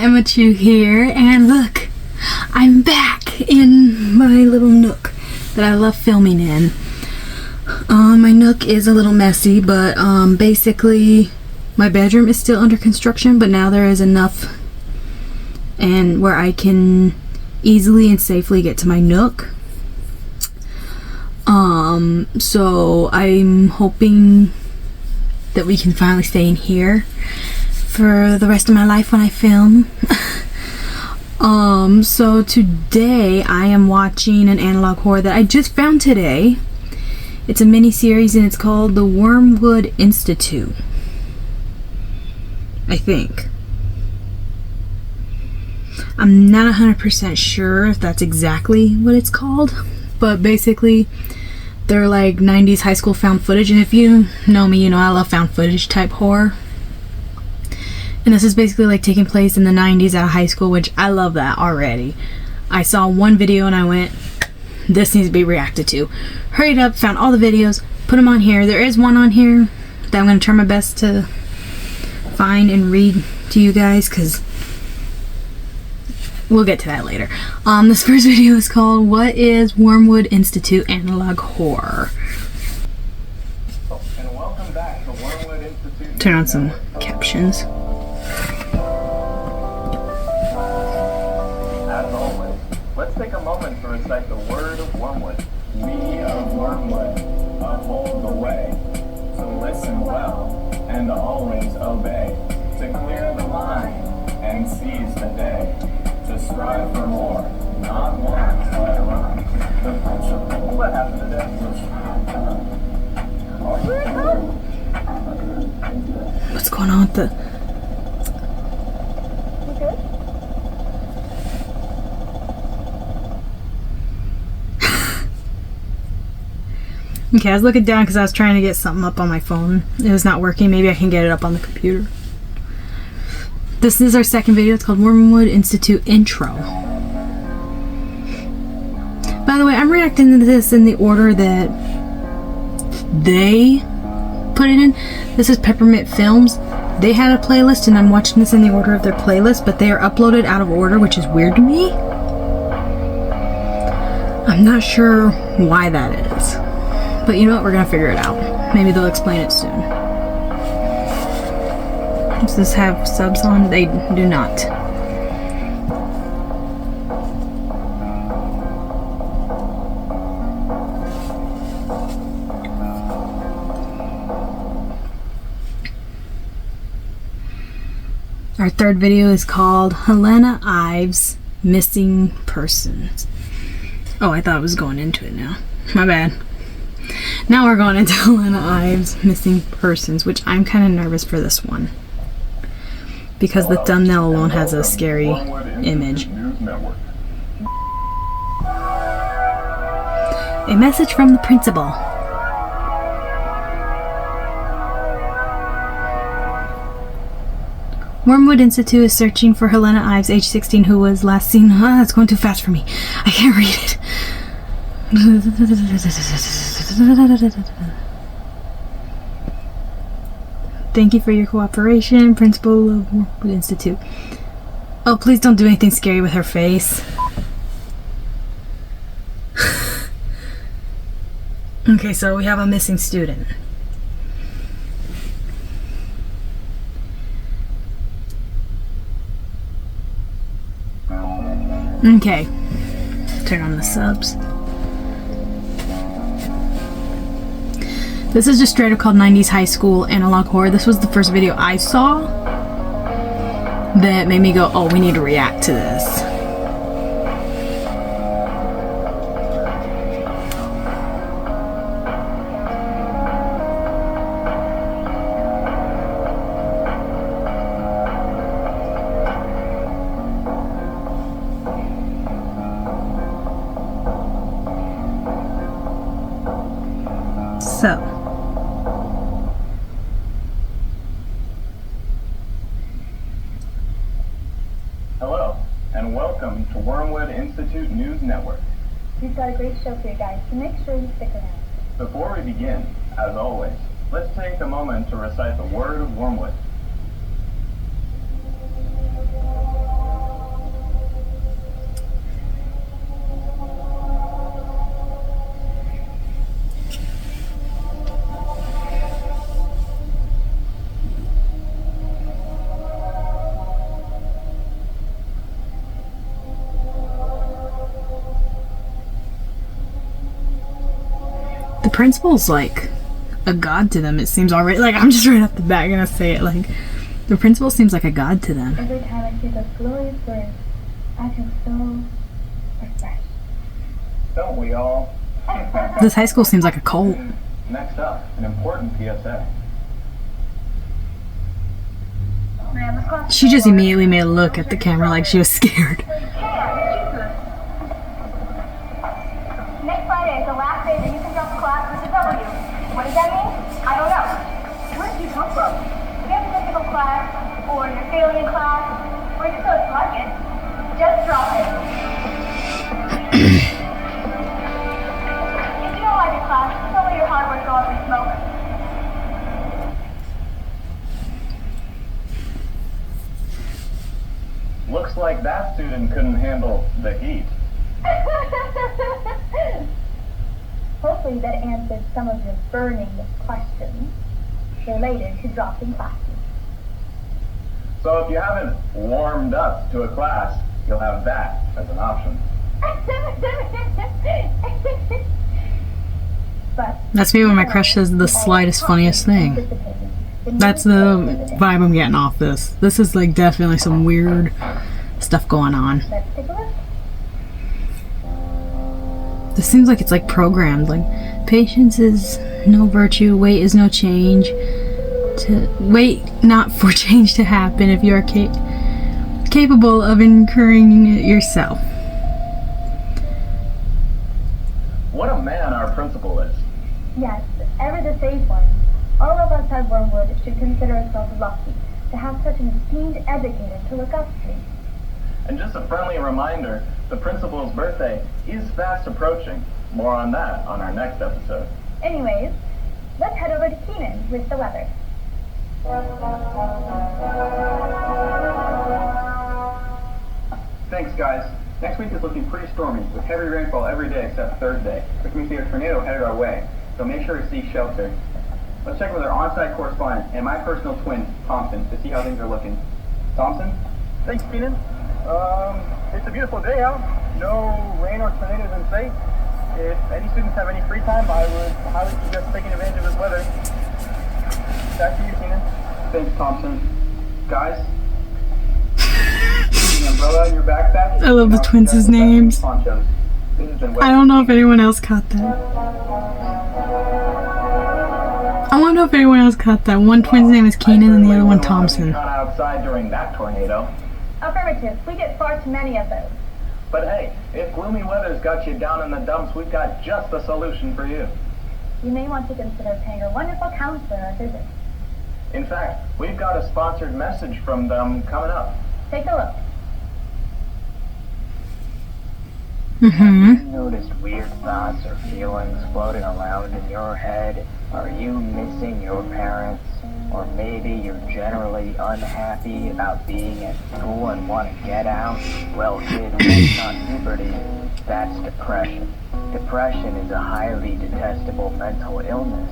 Emma Chu here, and look, I'm back in my little nook that I love filming in. My nook is a little messy, but basically my bedroom is still under construction, but now there is enough and where I can easily and safely get to my nook. So I'm hoping that we can finally stay in here for the rest of my life when I film. So today I am watching an analog horror that I just found today. It's a mini series and it's called The Wormwood Institute, I think. I'm not 100% sure if that's exactly what it's called, but basically they're like 90s high school found footage, and if you know me, you know I love found footage type horror. And this is basically like taking place in the 90s at a high school, which I love that already. I saw one video and I went, this needs to be reacted to. Hurried up, found all the videos, put them on here. There is one on here that I'm going to try my best to find and read to you guys, because we'll get to that later. This first video is called What is Wormwood Institute Analog Horror? And welcome back to Wormwood Institute. Turn on some captions. As always, let's take a moment to recite the word of Wormwood. We of Wormwood uphold the way, to listen well and always obey, to clear the mind and seize the day, to strive for more, not want, but run. The principle. What happened today? What's going on with the... Okay, I was looking down because I was trying to get something up on my phone. It was not working. Maybe I can get it up on the computer. This is our second video. It's called Wormwood Institute Intro. By the way, I'm reacting to this in the order that they put it in. This is Peppermint Films. They had a playlist and I'm watching this in the order of their playlist, but they are uploaded out of order, which is weird to me. I'm not sure why that is. But you know what? We're gonna figure it out. Maybe they'll explain it soon. Does this have subs on? They do not. Our third video is called Helena Ives Missing Persons. Oh, I thought I was going into it now. My bad. Now we're going into Helena Ives Missing Persons, which I'm kind of nervous for this one, because the thumbnail alone has a scary image. A message from the principal. Wormwood Institute is searching for Helena Ives, age 16, who was last seen... it's going too fast for me. I can't read it. Thank you for your cooperation, Principal of Wormwood Institute. Oh, please don't do anything scary with her face. Okay, so we have a missing student. Okay, turn on the subs. This is just straight up called 90s High School Analog Horror. This was the first video I saw that made me go, oh, we need to react to this. So, hello, and welcome to Wormwood Institute News Network. We've got a great show for you guys, so make sure you stick around. Before we begin, as always, let's take a moment to recite the word of Wormwood. The principal's like a god to them, it seems already. Like, I'm just right off the bat gonna say it. Like, the principal seems like a god to them. Every time I see those glorious words, I feel so refreshed. Don't we all? This high school seems like a cult. Next up, an important PSA. She just immediately made a look at the camera like she was scared. Next Friday is the last day that you can drop the class with a W. What does that mean? I don't know. Where did you come from? You have a physical class, or you're failing in class, or you just don't like it. Just drop it. If you don't like your class, tell me your hard work go up in smoke. Looks like that student couldn't handle the heat. Hopefully that answered some of your burning questions related to dropping classes. So if you haven't warmed up to a class, you'll have that as an option. But That's me when my crush says the slightest funniest thing. That's the vibe I'm getting off this. This is like definitely some weird stuff going on. Let's take a look. This seems like it's like programmed. Like, patience is no virtue, wait is no change. To wait not for change to happen if you are capable of incurring it yourself. What a man our principal is. Yes, ever the sage one. All of us at Wormwood should consider ourselves lucky to have such an esteemed educator to look up to. And just a friendly reminder, the principal's birthday is fast approaching. More on that on our next episode. Anyways, let's head over to Keenan with the weather. Thanks, guys. Next week is looking pretty stormy, with heavy rainfall every day except Thursday, which means we have a tornado headed our way, so make sure to seek shelter. Let's check with our on-site correspondent and my personal twin, Thompson, to see how things are looking. Thompson? Thanks, Keenan. It's a beautiful day out. No rain or tornadoes in sight. If any students have any free time, I would highly suggest taking advantage of this weather. Back to you, Keenan. Thanks, Thompson. Guys? Keep an umbrella in your backpack. I love the twins' names. Ponchos. This has been I don't know if anyone else caught that. I want to know if anyone else caught that. One twin's name is Keenan and the other one Thompson. Not outside during that tornado. Affirmative. We get far too many of those. But hey, if gloomy weather's got you down in the dumps, we've got just the solution for you. You may want to consider paying a wonderful counselor a visit. In fact, we've got a sponsored message from them coming up. Take a look. Mm-hmm. Noticed weird thoughts or feelings floating around in your head? Are you missing your parents? Or maybe you're generally unhappy about being at school and want to get out? Well, kid, that's not puberty. That's depression. Depression is a highly detestable mental illness,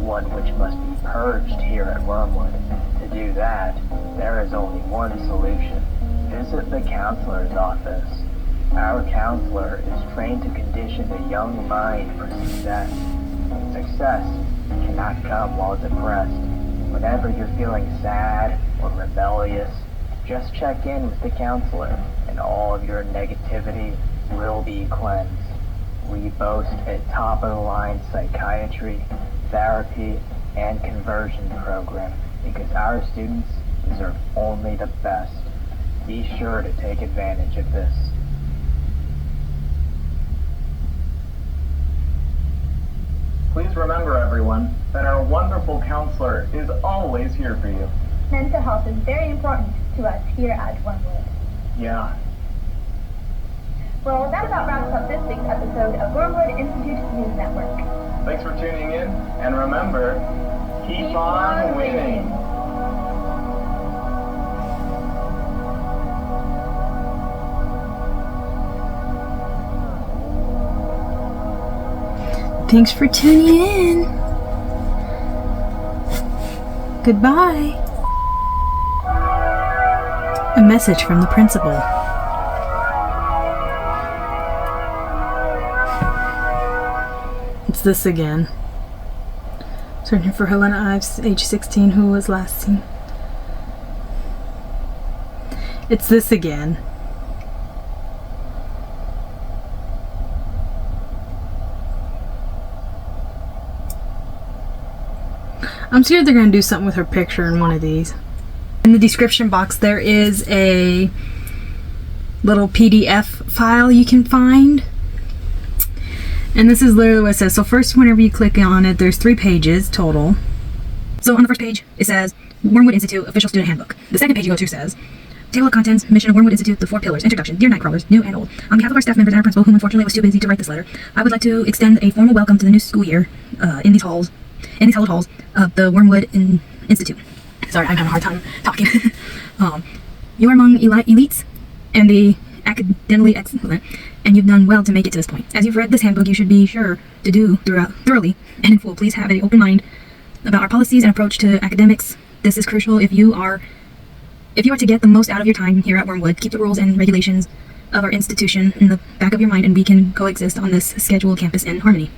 one which must be purged here at Wormwood. To do that, there is only one solution. Visit the counselor's office. Our counselor is trained to condition the young mind for success. Success cannot come while depressed. Whenever you're feeling sad or rebellious, just check in with the counselor and all of your negativity will be cleansed. We boast a top-of-the-line psychiatry, therapy, and conversion program because our students deserve only the best. Be sure to take advantage of this. Please remember, everyone, that our wonderful counselor is always here for you. Mental health is very important to us here at Wormwood. Yeah. Well, that about wraps up this week's episode of Wormwood Institute News Network. Thanks for tuning in, and remember, keep on winning. Thanks for tuning in. Goodbye. A message from the principal. It's this again. Searching for Helena Ives, age 16, who was last seen. It's this again. I'm sure they're going to do something with her picture in one of these. In the description box there is a little PDF file you can find. And this is literally what it says. So first, whenever you click on it, there's 3 pages total. So on the first page, it says Wormwood Institute Official Student Handbook. The second page you go to says Table of Contents, Mission of Wormwood Institute, The 4 Pillars, Introduction, Dear Nightcrawlers, New and Old. On behalf of our staff members and our principal, whom unfortunately was too busy to write this letter, I would like to extend a formal welcome to the new school year in these hallowed halls of the Wormwood Institute. Sorry, I'm having a hard time talking. You are among elites and the academically excellent, and you've done well to make it to this point. As you've read this handbook, you should be sure to do thoroughly and in full. Please have an open mind about our policies and approach to academics. This is crucial if you are to get the most out of your time here at Wormwood. Keep the rules and regulations of our institution in the back of your mind, and we can coexist on this scheduled campus in harmony.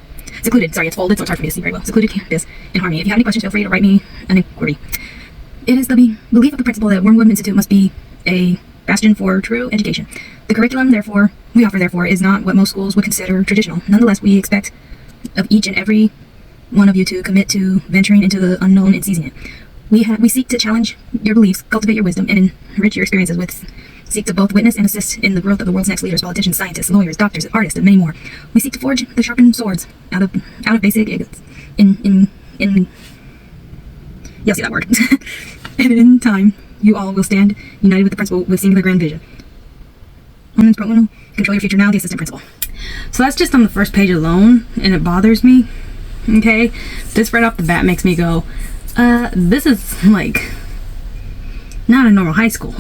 Secluded, sorry, it's folded, so it's hard for me to see very well. Secluded campus in harmony. If you have any questions, feel free to write me an inquiry. It is the belief of the principal that Wormwood Institute must be a bastion for true education. The curriculum, we offer, is not what most schools would consider traditional. Nonetheless, we expect of each and every one of you to commit to venturing into the unknown and seizing it. We seek to challenge your beliefs, cultivate your wisdom, and enrich your experiences seek to both witness and assist in the growth of the world's next leaders, politicians, scientists, lawyers, doctors, artists, and many more. We seek to forge the sharpened swords out of basic ignorance. You'll see that word. And in time, you all will stand united with the principal with singular grand vision. Omens pro uno, control your future now, the assistant principal. So that's just on the first page alone, and it bothers me. Okay? This right off the bat makes me go, this is like not a normal high school.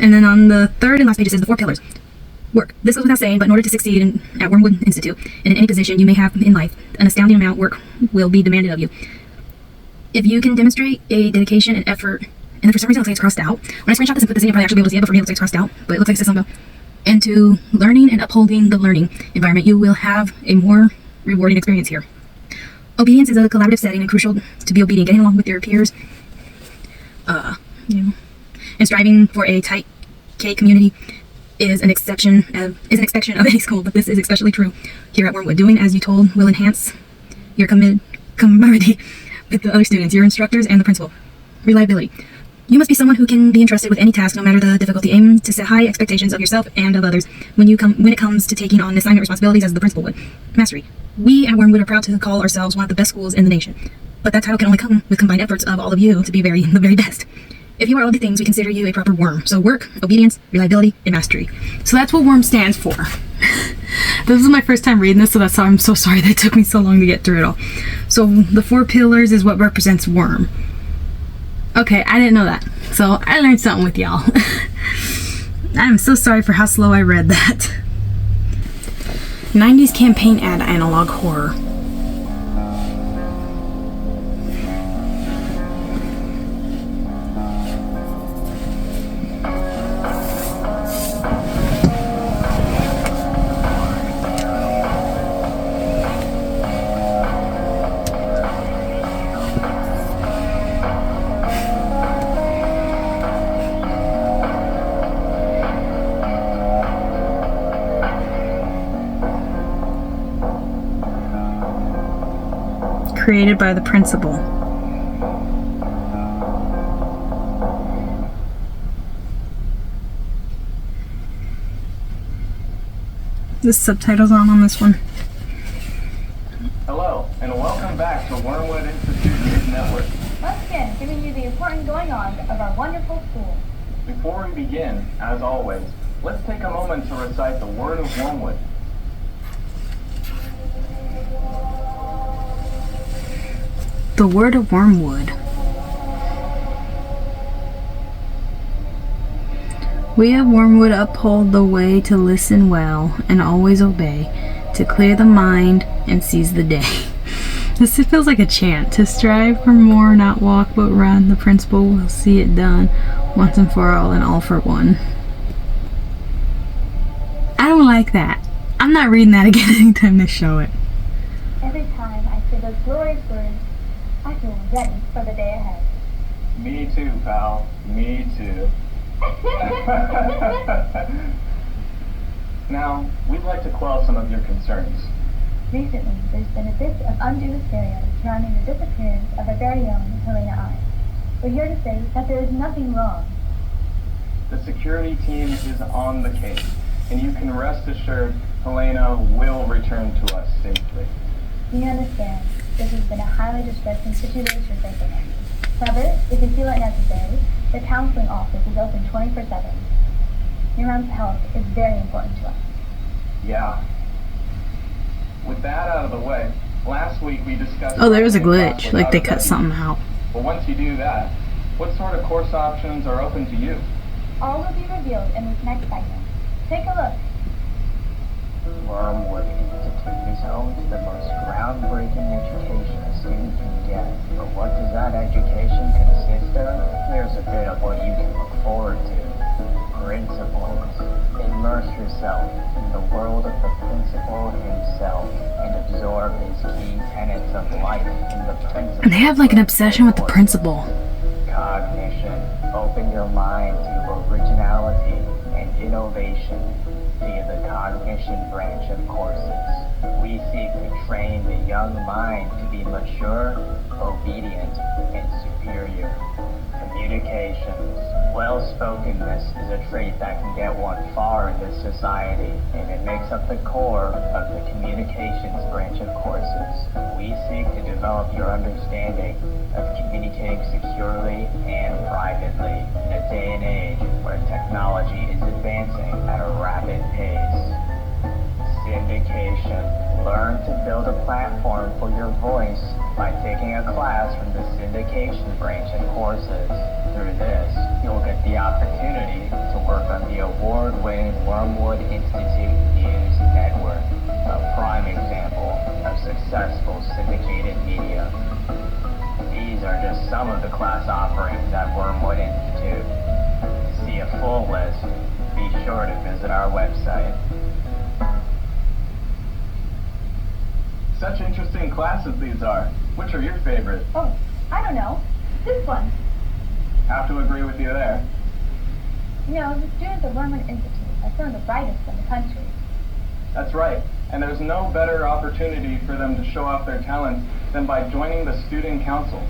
And then on the third and last page it says the 4 pillars. Work. This goes without saying, but in order to succeed at Wormwood Institute and in any position you may have in life, an astounding amount of work will be demanded of you. If you can demonstrate a dedication and effort, and then for some reason it looks like it's crossed out. When I screenshot this and put this in, you'll probably actually be able to see it, but for me it looks like it's crossed out. But it looks like it says something about, and to learning and upholding the learning environment, you will have a more rewarding experience here. Obedience is a collaborative setting and crucial to be obedient, getting along with your peers, and striving for a tight K community is an exception of any school, but this is especially true here at Wormwood. Doing as you told will enhance your camaraderie with the other students, your instructors, and the principal. Reliability. You must be someone who can be entrusted with any task, no matter the difficulty. Aim to set high expectations of yourself and of others when it comes to taking on assignment responsibilities as the principal would. Mastery. We at Wormwood are proud to call ourselves one of the best schools in the nation, but that title can only come with combined efforts of all of you to be the very best. If you are all the things, we consider you a proper worm. So work, obedience, reliability, and mastery. So that's what worm stands for. This is my first time reading this, so that's why I'm so sorry that it took me so long to get through it all. So the 4 pillars is what represents worm. Okay, I didn't know that. So I learned something with y'all. I'm so sorry for how slow I read that. 90s campaign ad analog horror. Created by the principal. The subtitles on this one. Hello, and welcome back to Wormwood Institute News Network. Once again, giving you the important going-on of our wonderful school. Before we begin, as always, let's take a moment to recite the Word of Wormwood. The Word of Wormwood. We of Wormwood uphold the way to listen well and always obey, to clear the mind and seize the day. This feels like a chant. To strive for more, not walk but run. The principal will see it done, once and for all and all for one. I don't like that. I'm not reading that again anytime they show it. With those glorious words, I feel ready for the day ahead. Me too, pal. Me too. Now, we'd like to quell some of your concerns. Recently, there's been a bit of undue hysteria surrounding the disappearance of our very own Helena I. We're here to say that there is nothing wrong. The security team is on the case, and you can rest assured Helena will return to us safely. We understand this has been a highly distressing situation for Helena. However, if you feel it necessary, the counseling office is open 24/7. Your mom's health is very important to us. Yeah. With that out of the way, last week we discussed... Oh, there was a running class glitch. Like they without cut a something out. Well, once you do that, what sort of course options are open to you? All will be revealed in this next segment. Take a look. Wormwood Institute is home to the most groundbreaking education a student can get. But what does that education consist of? Here's a bit of what you can look forward to. Principles. Immerse yourself in the world of the principal himself and absorb his key tenets of life in the principles. And they have like an obsession with the principal. Cognition. Open your mind to originality and innovation via the cognition branch of courses. We seek to train the young mind to be mature, obedient, and superior. Communications. Well-spokenness is a trait that can get one far in this society, and it makes up the core of the communications branch of courses. We seek to develop your understanding of communicating securely and privately in a day and age where technology is advancing at a rapid pace. Syndication. Learn to build a platform for your voice by taking a class from the syndication branch of courses. Through this, you'll get the opportunity to work on the award-winning Wormwood Institute News Network, a prime example of successful syndicated media. These are just some of the class offerings at Wormwood Institute. To see a full list, be sure to visit our website. Such interesting classes these are. Which are your favorite? Oh, I don't know. This one. Have to agree with you there. You know, the students at Wormwood Institute are some of the brightest in the country. That's right. And there's no better opportunity for them to show off their talents than by joining the student council.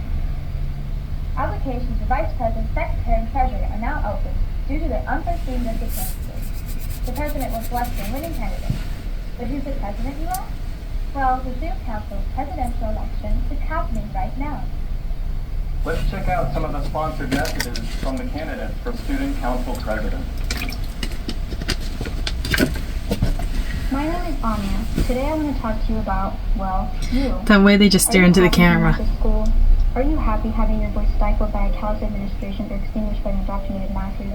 Applications for vice president, secretary, and treasurer are now open due to the unforeseen disappearances. The president will select the winning candidate. But who's the president, you ask? Well, the student council's presidential election is happening right now. Let's check out some of the sponsored messages from the candidates for student council president. My name is Anya. Today I want to talk to you about, well, you. That way they just stare into the camera. School? Are you happy having your voice stifled by a callous administration or extinguished by indoctrinated masses?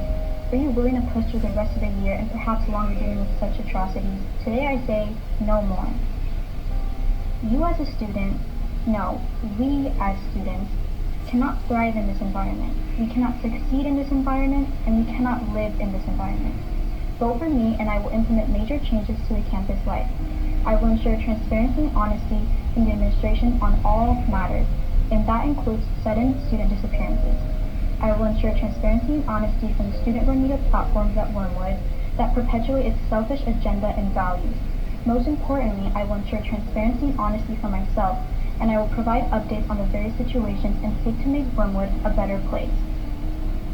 Are you willing to push through the rest of the year and perhaps longer dealing with such atrocities? Today I say, no more. You as a student, no, we as students, cannot thrive in this environment. We cannot succeed in this environment, and we cannot live in this environment. Vote for me, and I will implement major changes to the campus life. I will ensure transparency and honesty in the administration on all matters, and that includes sudden student disappearances. I will ensure transparency and honesty from the student-run media platforms at Wormwood that perpetuate its selfish agenda and values. Most importantly, I will ensure transparency and honesty for myself, and I will provide updates on the various situations and seek to make Wormwood a better place.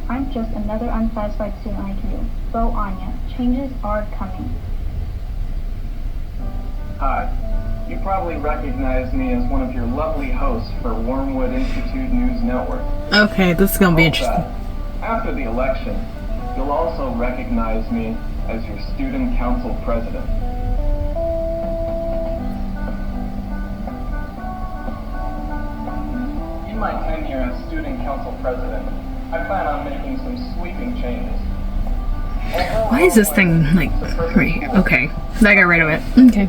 I'm just another unsatisfied student like you. Vote Anya. Changes are coming. Hi. You probably recognize me as one of your lovely hosts for Wormwood Institute News Network. Okay, this is gonna be interesting. After the election, you'll also recognize me as your student council president. In my tenure as student council president, I plan on making some sweeping changes. Why is this thing like right here? Okay, I got rid of it. Okay.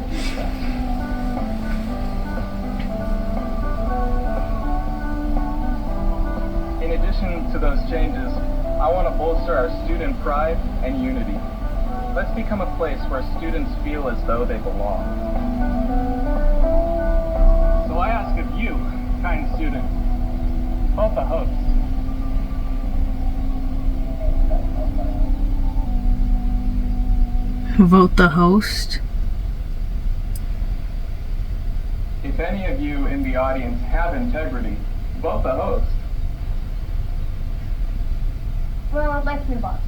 In addition to those changes, I want to bolster our student pride and unity. Let's become a place where students feel as though they belong. So I ask Vote the host. If any of you in the audience have integrity, vote the host. Well, let's move on.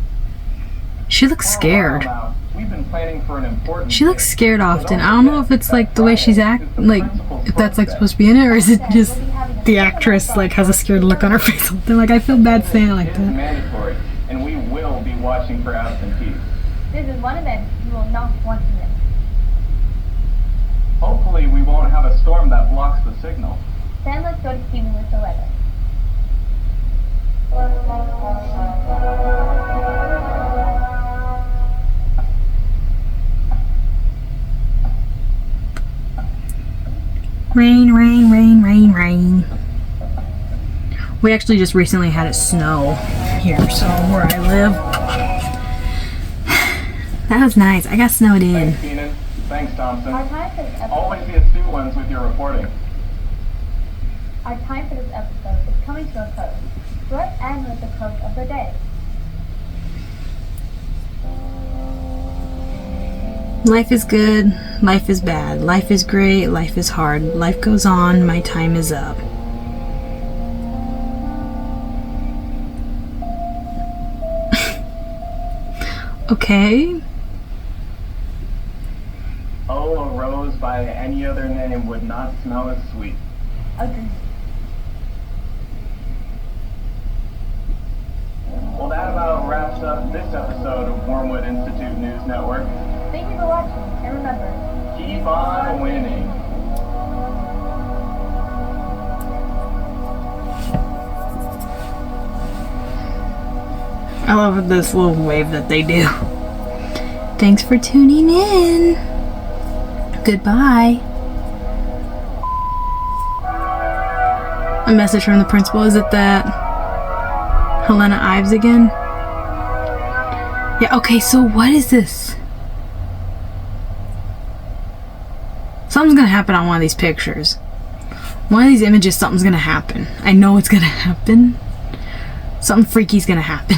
She looks scared. Now, we've been planning for an important She looks day. scared often. I don't know if it's like the way she's like if that's like supposed to be in it, or is it just the actress like has a scared look on her face. Something like I feel bad saying it like It's that. mandatory, and we will be watching for absentees. This is one event you will not want to miss. Hopefully, we won't have a storm that blocks the signal. Then let's go to Steven with the weather. Rain, rain, rain, rain, rain. We actually just recently had it snow here, so where I live. That was nice. I got snowed in. Thanks, Keenan. Thanks, Thompson. Our time for this episode, Always the astute ones with your reporting. our time for this episode is coming to a close. So let's end with the quote of the day. Life is good, life is bad, life is great, life is hard, life goes on, my time is up. Okay. Oh, a rose by any other name would not smell as sweet. Agreed. Well, that about wraps up this episode of Wormwood Institute News Network. Thank you for watching, and remember, Keep on winning. I love this little wave that they do. Thanks for tuning in. Goodbye. A message from the principal. Is it that Helena Ives again? Yeah, okay, so what is this? Something's gonna happen on one of these pictures. One of these images, something's gonna happen. I know it's gonna happen. Something freaky's gonna happen.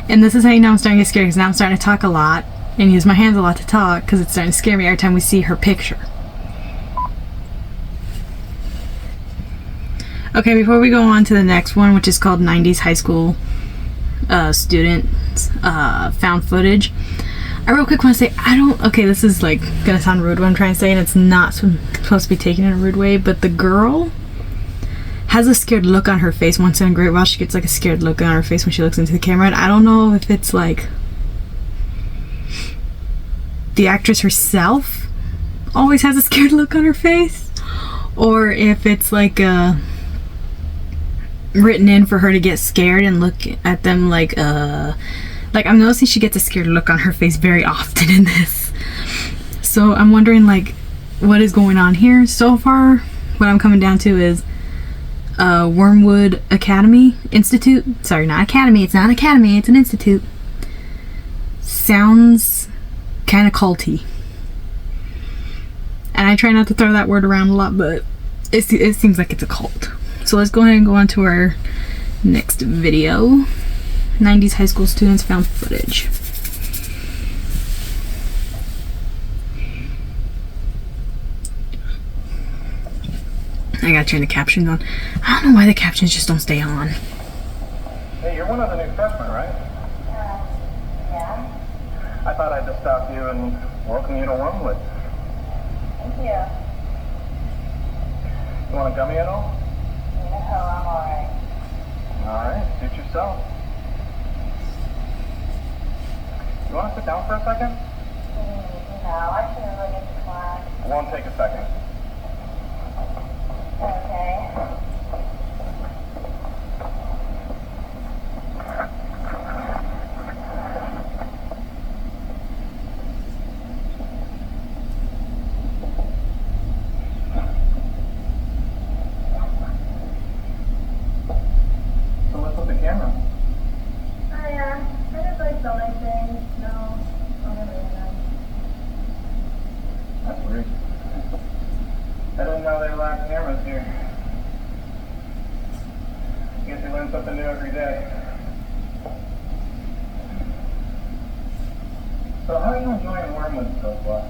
And this is how you know I'm starting to get scared, because now I'm starting to talk a lot and use my hands a lot to talk, because it's starting to scare me every time we see her picture. Okay, before we go on to the next one, which is called 90s High School Students Found Footage, I real quick want to say, okay, this is like gonna sound rude what I'm trying to say, and it's not supposed to be taken in a rude way, but the girl has a scared look on her face once in a great while. She gets like a scared look on her face when she looks into the camera, and I don't know if it's like the actress herself always has a scared look on her face, or if it's like written in for her to get scared and look at them like I'm noticing she gets a scared look on her face very often in this. So I'm wondering like what is going on here. So far what I'm coming down to is Wormwood Institute. Sorry, not academy. It's not academy. It's an institute. Sounds kind of culty. And I try not to throw that word around a lot, but it seems like it's a cult. So let's go ahead and go on to our next video. 90s high school students found footage. I gotta turn the captions on. I don't know why the captions just don't stay on. Hey, you're one of the new freshmen, right? yeah. I thought I'd just stop you and welcome you to Wormwood. Thank you. You want a gummy at all? No, I'm alright. Alright, suit yourself. You want to sit down for a second? No, I should really get to class. It won't take a second. Okay. So what's with the camera? I just like filming things. No, I don't really know. That's weird. I didn't know they allowed cameras here. I guess you learn something new every day. So how are you enjoying Wormwood so far?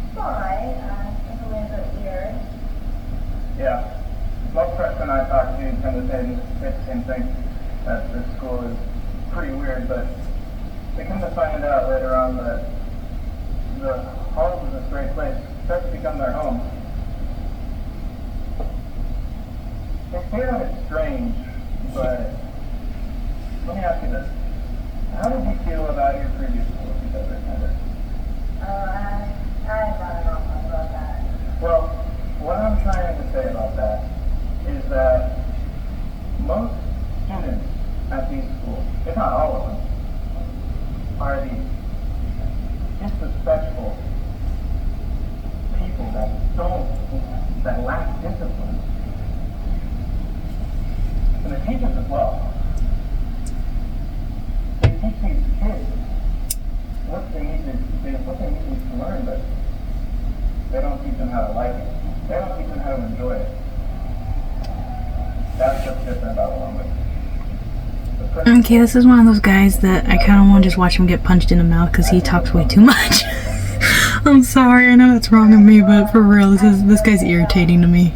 It's alright. It's a little bit weird. Yeah. Most freshmen I talk to tend to say the same thing, that this school is pretty weird, but they come to find out later on that the halls of this great place start to become their home. They say that it's strange, but let me ask you this. How did you feel about your previous school if you've ever attended? I don't know about that. Well, what I'm trying to say about that is that most students at these schools, if not all of them, are these disrespectful people that lack discipline. And the teachers as well. They teach these kids what they need to learn, but they don't teach them how to like it. They don't teach them how to enjoy it. That's what's different about Wormwood. Okay, this is one of those guys that I kind of want to just watch him get punched in the mouth because he talks way too much. I'm sorry, I know that's wrong of me, but for real, this guy's irritating to me.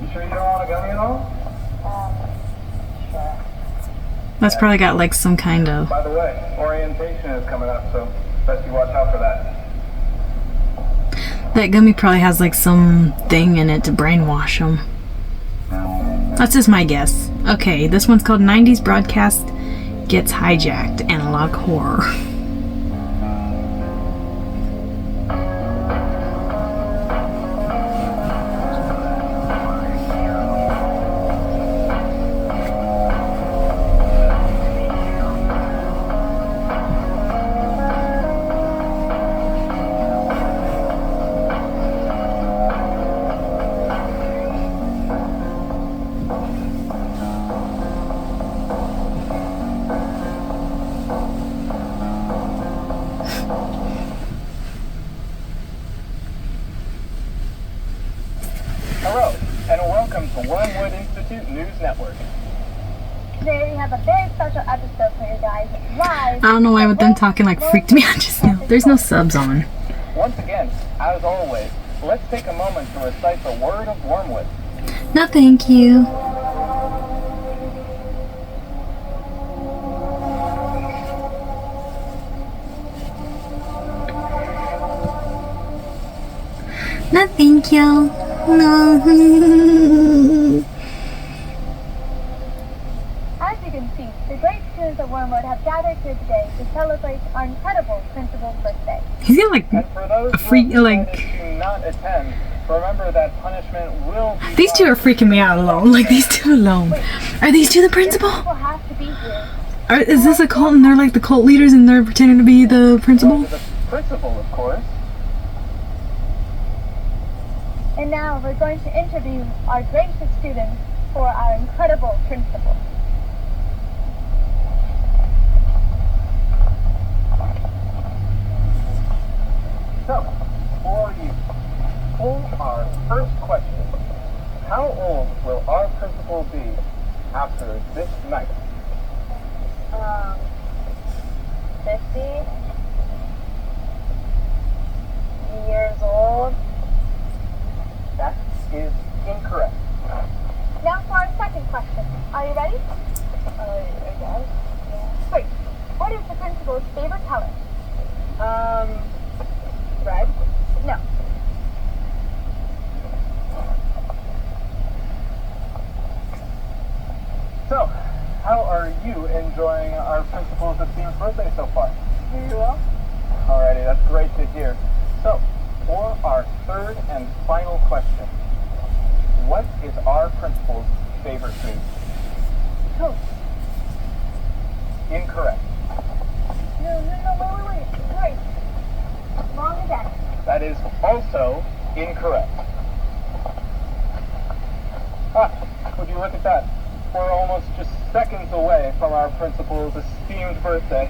You sure you don't want a gummy at all? Sure. That's probably got like some kind of... By the way, orientation is coming up, so best you watch out for that. That gummy probably has like some thing in it to brainwash him. That's just my guess. Okay, this one's called 90s Broadcast Gets Hijacked, Analog Horror. Hello, and welcome to Wormwood Institute News Network. Today we have a very special episode for you guys, live. I don't know why, but them talking like freaked me out just now. There's no subs on. Once again, as always, let's take a moment to recite the word of Wormwood. No, thank you. No, thank you. No. As you can see, the great students of Wormwood have gathered here today to celebrate our incredible principal's birthday. He's got like And for those a freak, who like... decided to not attend, remember that punishment will be... These two are freaking me out alone. Like, these two alone. Are these two the principal? People have to be here. Is this a cult and they're like the cult leaders and they're pretending to be the principal? The principal, of course. And now we're going to interview our gracious students for our incredible principal. So, for you, for our first question, how old will our principal be after this night? 50 years old. That is incorrect. Now for our second question. Are you ready? I guess. Yeah. Great. What is the principal's favorite color? Red? No. So, how are you enjoying our principal's esteemed birthday so far? Very well. Alrighty, that's great to hear. So, for our third and final question, what is our principal's favorite food? Toast. Incorrect. No, wait. Great. Wrong again. That is also incorrect. Would you look at that? We're almost just seconds away from our principal's esteemed birthday.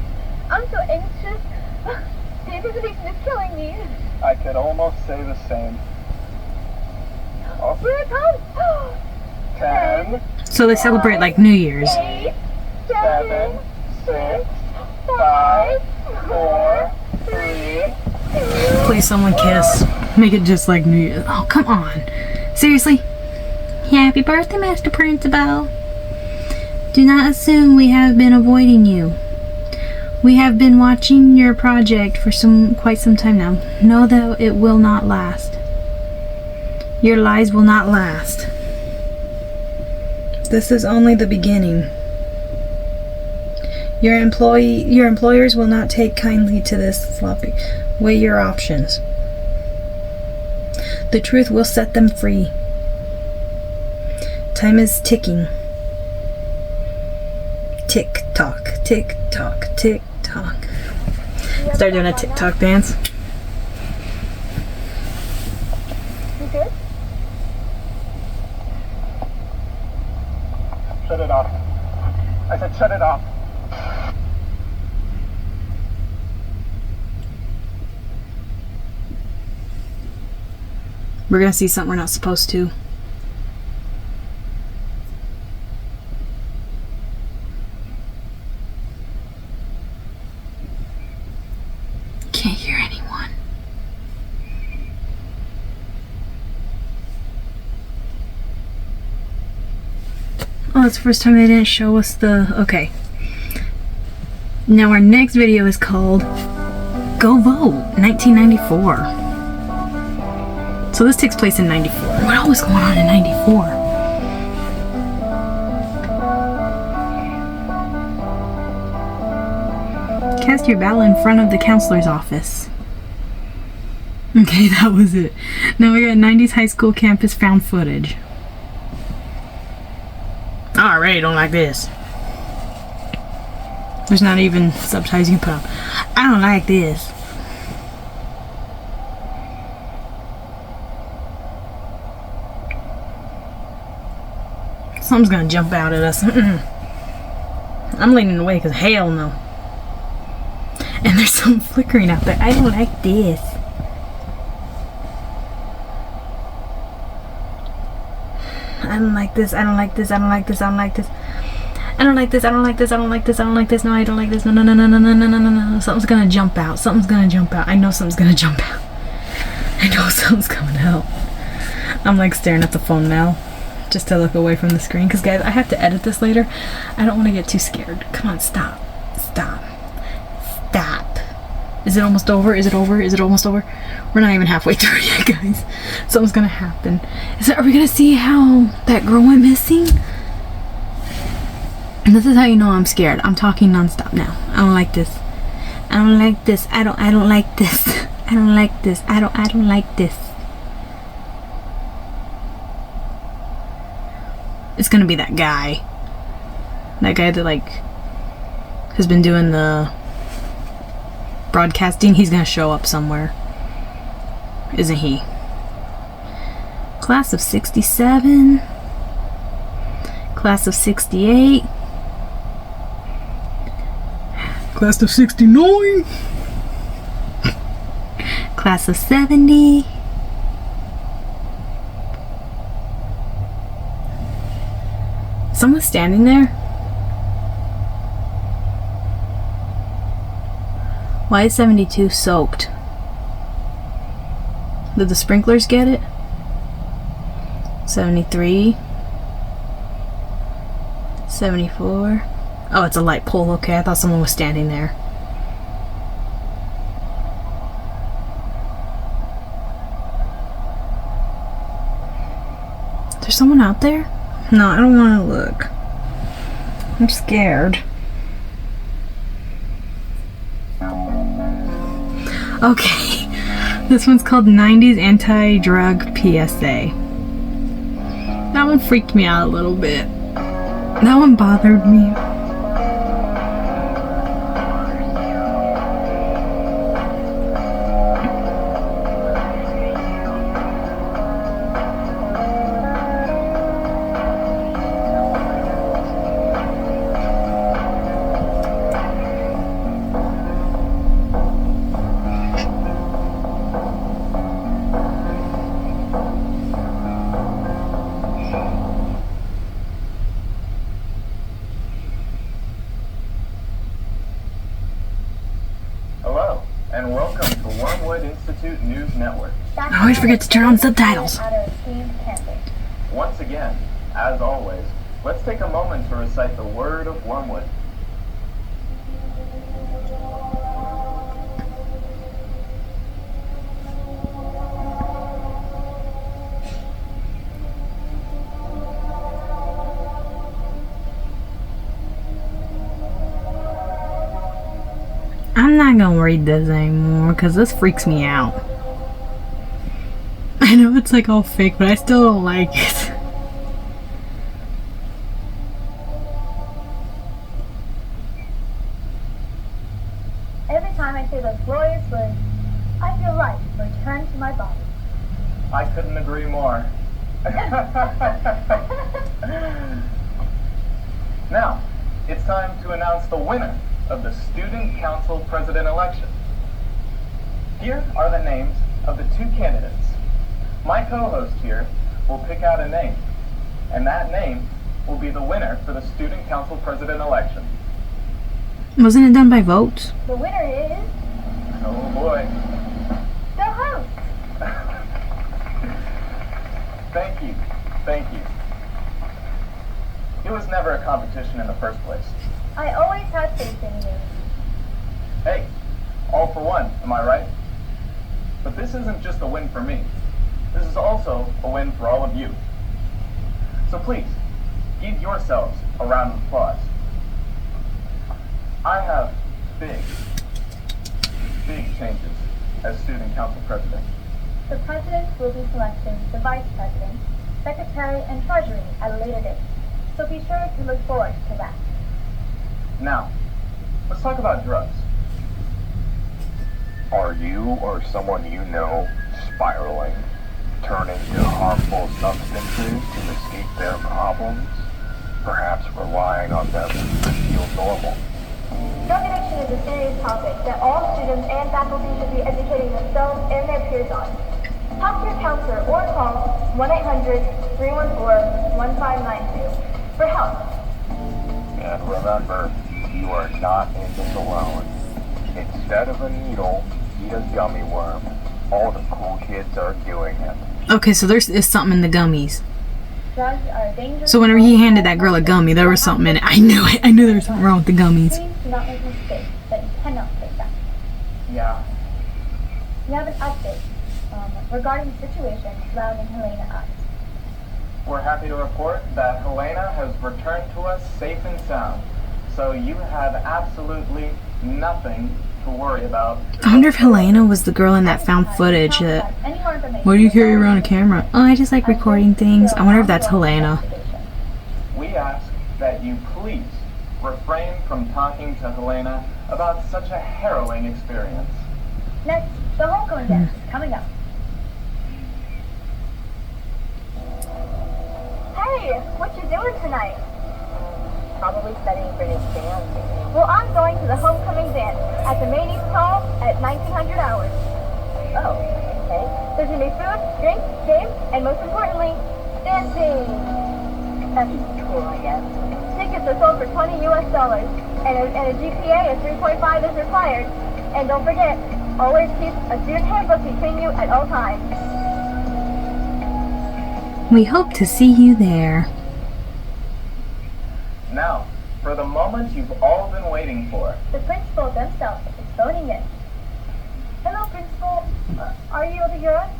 I'm so anxious. The anticipation is killing me. I could almost say the same. Here it comes. 10, So they celebrate like New Year's. 8, 7, 6, 5, 4, 3, 2. Please, someone kiss. Make it just like New Year's. Oh, come on. Seriously? Happy birthday, Mr. Principal. Do not assume we have been avoiding you. We have been watching your project for quite some time now. Know that it will not last. Your lies will not last. This is only the beginning. Your employers will not take kindly to this floppy. Weigh your options. The truth will set them free. Time is ticking. Tick tock, tick tock, tick tock. Start doing a tick tock dance. You good? Shut it off. I said shut it off. We're gonna see something we're not supposed to. Can't hear anyone. Oh, it's the first time they didn't show us the... Okay. Now our next video is called Go Vote 1994. So this takes place in 94. What was going on in 94? Cast your ballot in front of the counselor's office. Okay, that was it. Now we got 90s high school campus found footage. I already don't like this. There's not even subtitles you can put on. I don't like this. Something's gonna jump out at us. I'm leaning away because hell no. And there's some flickering out there. I don't like this. I don't like this. I don't like this. I don't like this. I don't like this. I don't like this. I don't like this. I don't like this. I don't like this. No, I don't like this. No, no, no, no, no, no, no, no, no, no. Something's gonna jump out. Something's gonna jump out. I know something's gonna jump out. I know something's coming out. I'm like staring at the phone now, just to look away from the screen. Because guys, I have to edit this later. I don't want to get too scared. Come on, stop. Stop. Stop. Is it almost over? Is it over? Is it almost over? We're not even halfway through yet, guys. Something's gonna happen. Are we gonna see how that girl went missing? And this is how you know I'm scared. I'm talking nonstop now. I don't like this. I don't like this. I don't like this. I don't like this. I don't like this. It's gonna be that guy. That guy that like has been doing the broadcasting. He's gonna show up somewhere. Isn't he? Class of 67. Class of 68. Class of 69. Class of 70. Someone's standing there? Why is 72 soaked? Did the sprinklers get it? 73. 74. Oh, it's a light pole. Okay, I thought someone was standing there. Is there someone out there? No, I don't want to look. I'm scared. Okay. This one's called 90s Anti-Drug PSA. That one freaked me out a little bit. That one bothered me. Wormwood Institute News Network. I always forget to turn on subtitles. At our esteemed campus. Once again, as always, let's take a moment to recite the word of Wormwood. I'm not gonna read this anymore because this freaks me out. I know it's like all fake, but I still don't like it. Every time I say those glorious words, I feel life return to my body. I couldn't agree more. Now, it's time to announce the winner of the Student Council President election. Here are the names of the two candidates. My co-host here will pick out a name, and that name will be the winner for the Student Council President election. Wasn't it done by votes? The winner is Oh boy. the host. Thank you. Thank you. It was never a competition in the first place. I always had faith in you. Hey, all for one, am I right? But this isn't just a win for me. This is also a win for all of you. So please, give yourselves a round of applause. I have big changes as Student Council President. The president will be selecting the vice president, secretary, and treasury at a later date. So be sure to look forward to that. Now, let's talk about drugs. Are you or someone you know spiraling, turning to harmful substances to escape their problems? Perhaps relying on them to feel normal? Drug addiction is a serious topic that all students and faculty should be educating themselves and their peers on. Talk to your counselor or call 1-800-314-1592 for help. And remember, you are not in this alone. Instead of a needle, eat a gummy worm. All the cool kids are doing it. Okay, so there is something in the gummies. Drugs are dangerous. So whenever he handed that girl a gummy, there was something in it. I knew it. I knew there was something wrong with the gummies. Please do not make mistakes that you cannot take back. Yeah. We have an update regarding the situation surrounding Helena Ives. We're happy to report that Helena has returned to us safe and sound. So you have absolutely nothing to worry about. I wonder if Helena was the girl in that found footage that... Why do you carry around a camera? Oh, I just like recording things. I wonder if that's Helena. We ask that you please refrain from talking to Helena about such a harrowing experience. Next, the homecoming dance is coming up. Hey, what you doing tonight? Probably studying for an exam. Well, I'm going to the homecoming dance at the main East Hall at 1900 hours. Oh, okay. There's gonna be food, drink, games, and most importantly, dancing. That's cool, I guess. Tickets are sold for $20 US, and a GPA of 3.5 is required. And don't forget, always keep a student handbook between you at all times. We hope to see you there. Now, for the moment you've all been waiting for. The principal themselves is phoning in. Hello, principal. Are you able to hear us?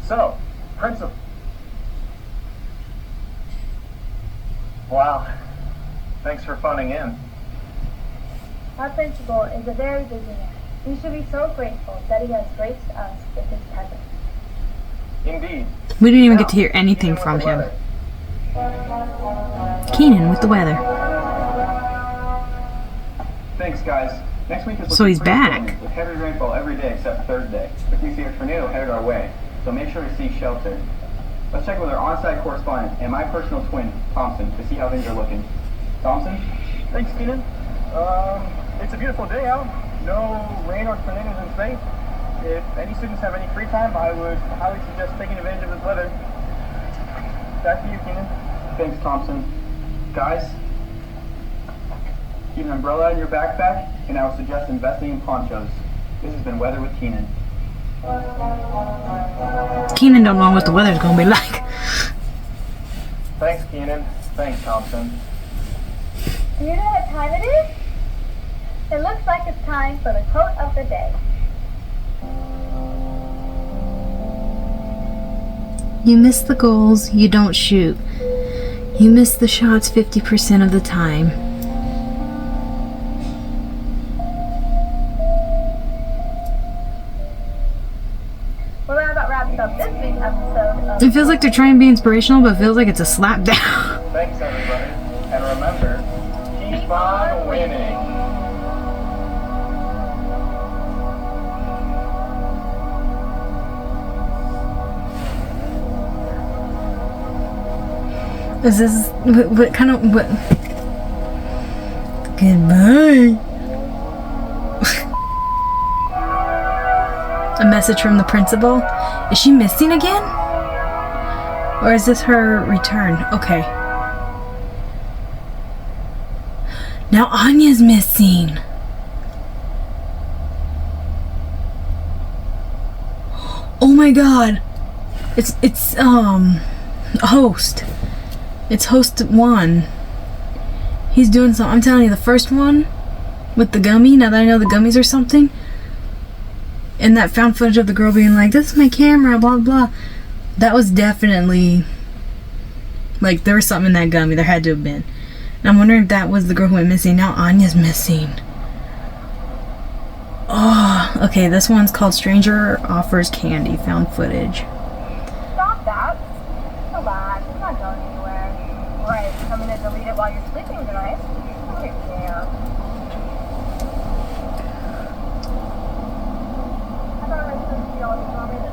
So, Principal. Wow. Thanks for phoning in. Our principal is a very busy man. We should be so grateful that he has graced us with his presence. Indeed. We didn't even get to hear anything from him. Keenan with the weather. Thanks, guys. Next week is So he's looking pretty back. stormy, with heavy rainfall every day except Thursday. If we see a tornado headed our way, so make sure to seek shelter. Let's check with our on-site correspondent and my personal twin, Thompson, to see how things are looking. Thompson? Thanks, Keenan. It's a beautiful day out. No rain or tornadoes in sight. If any students have any free time, I would highly suggest taking advantage of this weather. Back to you, Keenan. Thanks, Thompson. Guys, keep an umbrella in your backpack, and I would suggest investing in ponchos. This has been Weather with Keenan. Keenan don't know what the weather's gonna be like. Thanks, Keenan. Thanks, Thompson. Do you know what time it is? It looks like it's time for the quote of the day. You miss the goals you don't shoot. You miss the shots 50% of the time. Well, that about wraps up this week's episode of... It feels like they're trying to be inspirational, but it feels like it's a slap down. Thanks, everybody. And remember, keep on winning. Is this what kind of what? Goodbye. A message from the principal. Is she missing again? Or is this her return? Okay. Now Anya's missing. Oh my god. It's host. It's host 1. He's doing something. I'm telling you, the first one with the gummy, now that I know the gummies or something, and that found footage of the girl being like, this is my camera, blah blah, that was definitely like there was something in that gummy. There had to have been. And I'm wondering if that was the girl who went missing. Now Anya's missing. Oh, okay, this one's called Stranger Offers Candy, found footage. Stop that. Relax, it's not going anywhere. Right, I'm gonna delete it while you're sleeping tonight. Take care. I thought I was supposed to see all this already.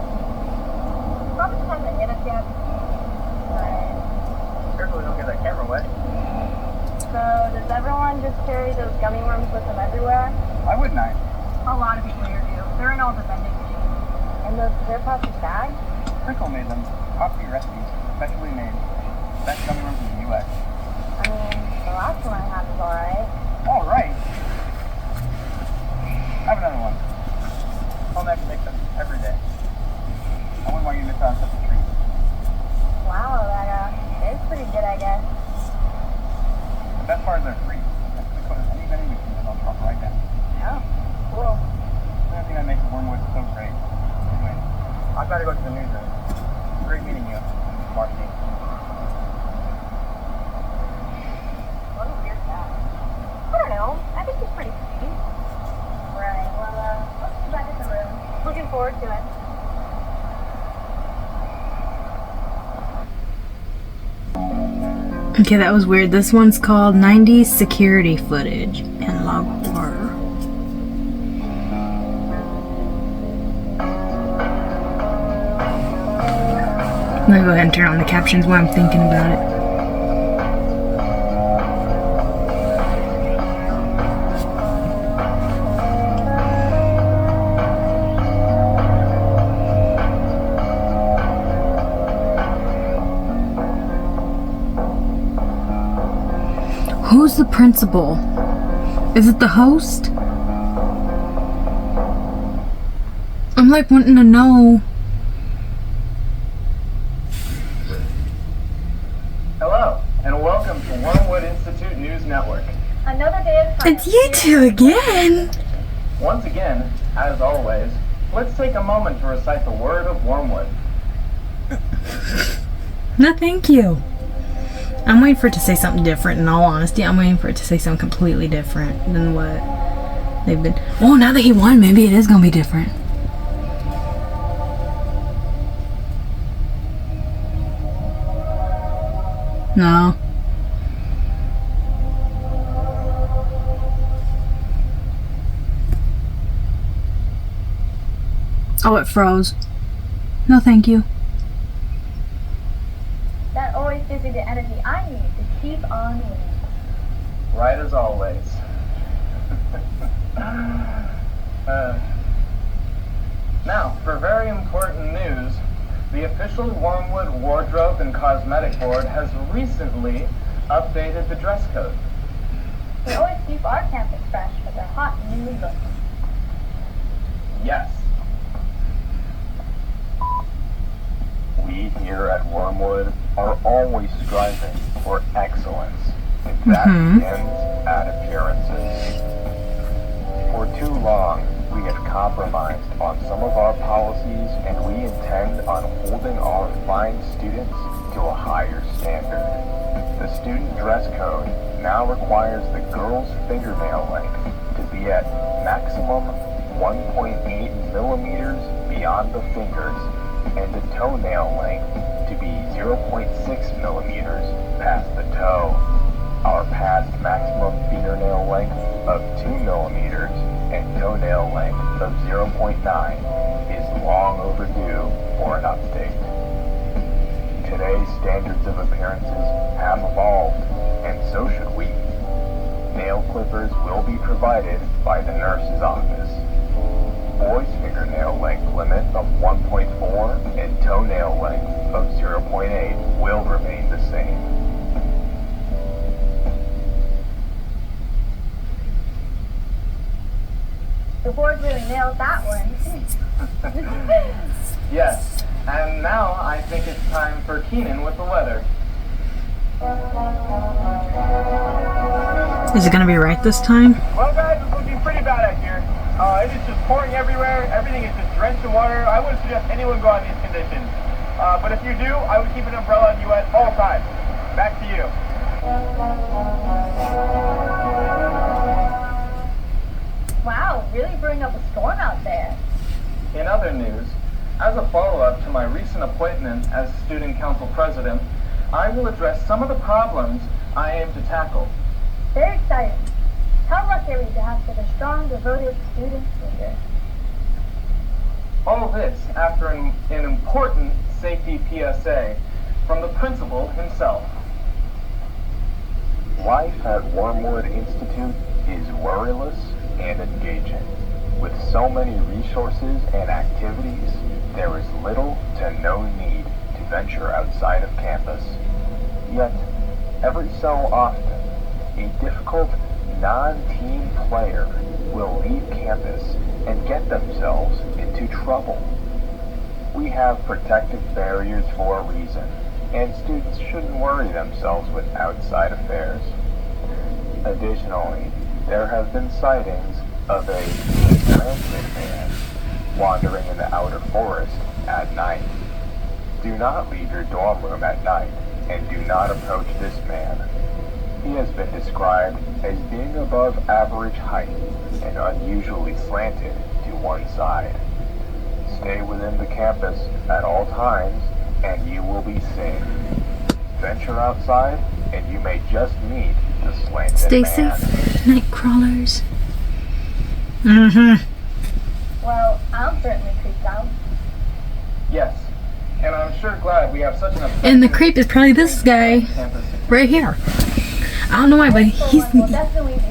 Probably time to hit us yet. Right. Careful we don't get that camera wet. So, does everyone just carry those gummy worms with them everywhere? Why wouldn't I? A lot of people here do. They're in all the vending machines. And those clear plastic bags? Crinkle made them. Coffee recipes, specially made. Best gummy worms in the U.S. I mean, the last one I had was alright. All right. Have another one. Home Ec makes them every day. I wouldn't want you to miss out on such a treat. Wow, that is pretty good, I guess. The best part is they're free. That's the code of any vending machine that I'll drop right down. Oh, cool. The thing that makes Wormwood so great. Anyway, I've got to go to the newsroom. Great meeting you, Marcy. What a weird guy. I don't know. I think he's pretty sweet. Right, well, let's go back to the room. Looking forward to it. Okay, that was weird. This one's called 90s security footage and log horror. I'm gonna go ahead and turn on the captions while I'm thinking about it. Who's the principal? Is it the host? I'm like wanting to know. Hello, and welcome to Wormwood Institute News Network. Another day of science. It's you two again. Once again, as always, let's take a moment to recite the word of Wormwood. No, thank you. I'm waiting for it to say something different, in all honesty. I'm waiting for it to say something completely different than what they've been. Oh, now that he won, maybe it is going to be different. No. Oh, it froze. No, thank you. That always gives me the energy I need to keep on winning. Right as always. Now, for very important news, the official Wormwood Wardrobe and Cosmetic Board has recently updated the dress code. They always keep our campus fresh with their hot new looks. always striving for excellence, and that begins at appearances. For too long, we have compromised on some of our policies, and we intend on holding our fine students to a higher standard. The student dress code now requires the girl's fingernail length to be at maximum 1.8 millimeters beyond the fingers, and the toenail length to be 0.6 millimeters past the toe. Our past maximum fingernail length of 2 millimeters and toenail length of 0.9 is long overdue for an update. Today's standards of appearances have evolved, and so should we. Nail clippers will be provided by the nurse's office. Boys' fingernail length limit of 1.4 and toenail length of 0.8 will remain the same. The board really nailed that one. Yes, and now I think it's time for Keenan with the weather. Is it gonna be right this time? Well, guys, it's looking pretty bad out here. It is just pouring everywhere. Everything is just drenched in water. I wouldn't suggest anyone go out in these conditions. But if you do, I would keep an umbrella on you at all times. Back to you. Wow, really brewing up a storm out there. In other news, as a follow-up to my recent appointment as student council president, I will address some of the problems I aim to tackle. Very exciting. How lucky are we to have such a strong, devoted student leader? All this after an important safety PSA from the principal himself. Life at Wormwood Institute is worryless and engaging. With so many resources and activities, there is little to no need to venture outside of campus. Yet, every so often, a difficult non-team player will leave campus and get themselves into trouble. We have protective barriers for a reason, and students shouldn't worry themselves with outside affairs. Additionally, there have been sightings of a transit man wandering in the outer forest at night. Do not leave your dorm room at night, and do not approach this man. He has been described as being above average height and unusually slanted to one side. Stay within the campus at all times, and you will be safe. Venture outside, and you may just meet the slanted Stay man. safe, night crawlers. Well, I'm certainly creeped out. Yes, and I'm sure glad we have such an And the creep is probably this guy right here. I don't know why, but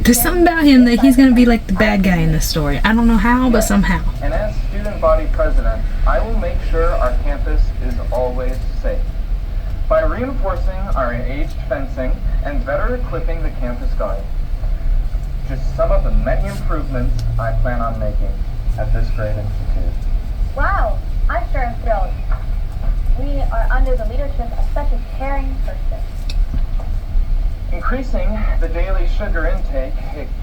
there's something about him that he's gonna be like the bad guy in this story. I don't know how, but somehow. And as student body president, I will make sure our campus is always safe. By reinforcing our aged fencing and better equipping the campus guard. Just some of the many improvements I plan on making at this great institute. Wow, I'm sure I'm thrilled. We are under the leadership of such a caring person. Increasing the daily sugar intake,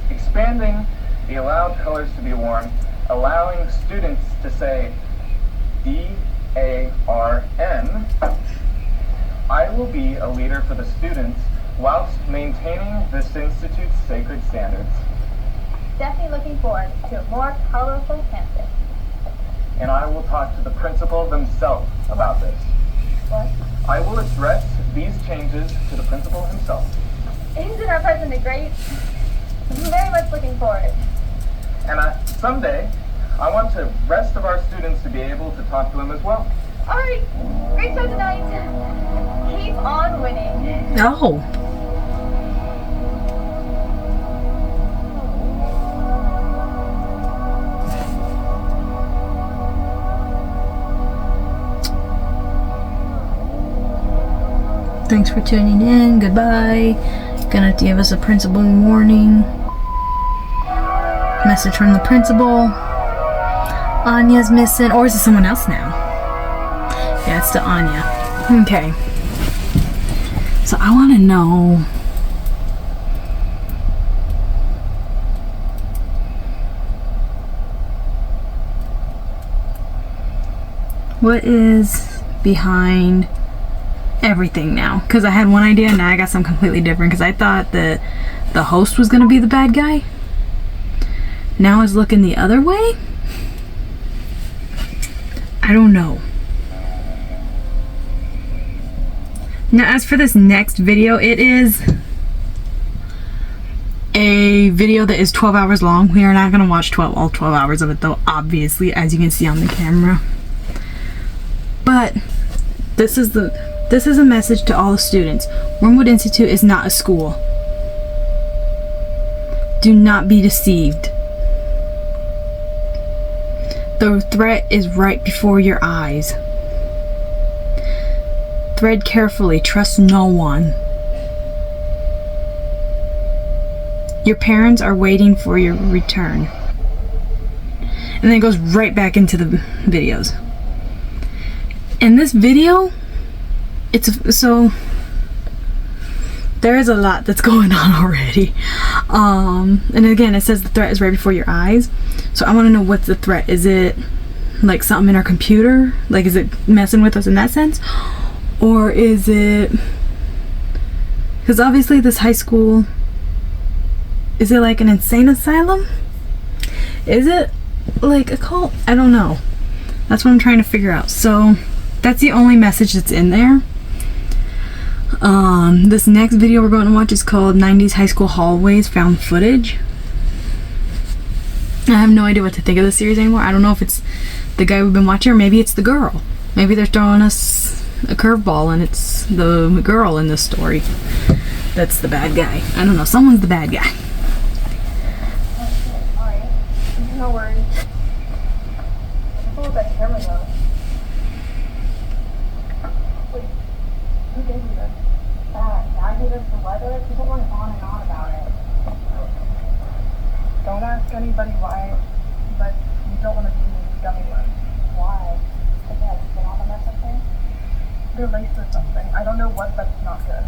expanding the allowed colors to be worn, allowing students to say D-A-R-N. I will be a leader for the students whilst maintaining this institute's sacred standards. Definitely looking forward to a more colorful campus. And I will talk to the principal themselves about this. What? I will address these changes to the principal himself. Isn't our president great? I'm very much looking forward. And someday, I want the rest of our students to be able to talk to him as well. All right, great show tonight. Keep on winning. Oh. Thanks for tuning in. Goodbye. Gonna give us a principal warning. Message from the principal. Anya's missing. Or is it someone else now? Yeah, it's to Anya. Okay. So I want to know what is behind everything now, because I had one idea and now I got something completely different, because I thought that the host was going to be the bad guy. Now it's looking the other way. I don't know. Now as for this next video, it is a video that is 12 hours long. We are not going to watch all 12 hours of it though, obviously, as you can see on the camera. But this is a message to all the students. Wormwood Institute is not a school. Do not be deceived. The threat is right before your eyes. Tread carefully. Trust no one. Your parents are waiting for your return. And then it goes right back into the videos. In this video, so there is a lot that's going on already. And again, it says the threat is right before your eyes. So I want to know what's the threat. Is it like something in our computer? Like, is it messing with us in that sense? Or is it, because obviously this high school, is it like an insane asylum? Is it like a cult? I don't know. That's what I'm trying to figure out. So that's the only message that's in there. This next video we're going to watch is called 90s High School Hallways Found Footage. I have no idea what to think of the series anymore. I don't know if it's the guy we've been watching or maybe it's the girl. Maybe they're throwing us a curveball and it's the girl in this story that's the bad guy. I don't know. Someone's the bad guy. Alright. No worries. Pull up that camera though. Wait. Who gave you this? I gave us the weather. People went on and on about it. Don't ask anybody why, but you don't want to do these gummy ones. Why? Because they have skin on them or something? They're laced with something. I don't know what, but it's not good.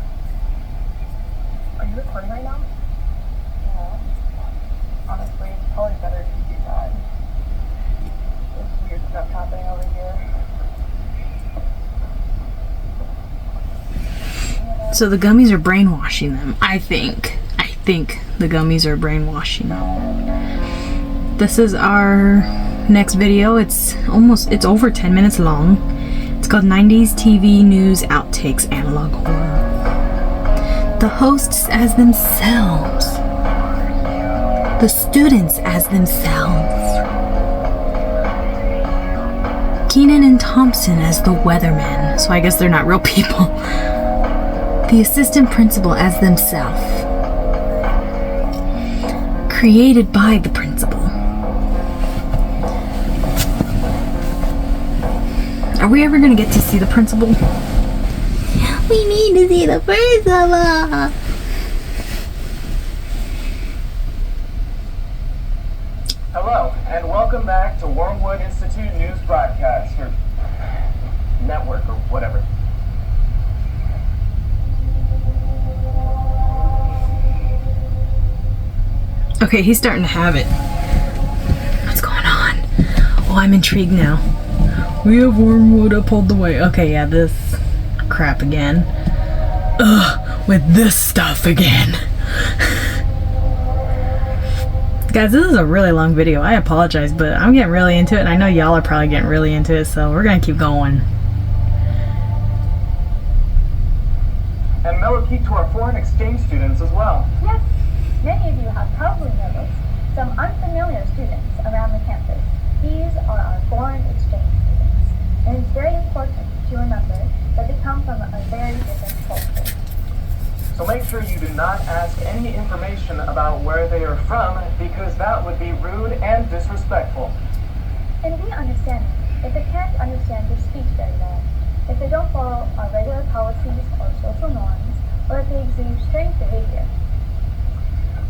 Are you recording right now? Yeah. Honestly, it's probably better if you do that. There's weird stuff happening over here. So the gummies are brainwashing them. I think the gummies are brainwashing them. This is our next video. It's over 10 minutes long. It's called 90s TV News Outtakes Analog Horror. The hosts as themselves. The students as themselves. Keenan and Thompson as the weathermen. So I guess they're not real people. The assistant principal as themselves. Created by the principal. Are we ever going to get to see the principal? We need to see the principal. Hello, and welcome back to Wormwood Institute News Broadcast, or network, or whatever. Okay, he's starting to have it. What's going on? Oh, I'm intrigued now. We have Wormwood uphold the way. Okay, yeah, this crap again. Ugh, with this stuff again. Guys, this is a really long video. I apologize, but I'm getting really into it, and I know y'all are probably getting really into it, so we're gonna keep going. And mellow key to our foreign exchange students as well. Yes, many of you have probably noticed some unfamiliar students around the campus. These are our foreign exchange students, and it's very important to remember that they come from a very different culture. So make sure you do not ask any information about where they are from, because that would be rude and disrespectful. And we understand if they can't understand your speech very well, if they don't follow our regular policies or social norms, or if they exude strange behavior.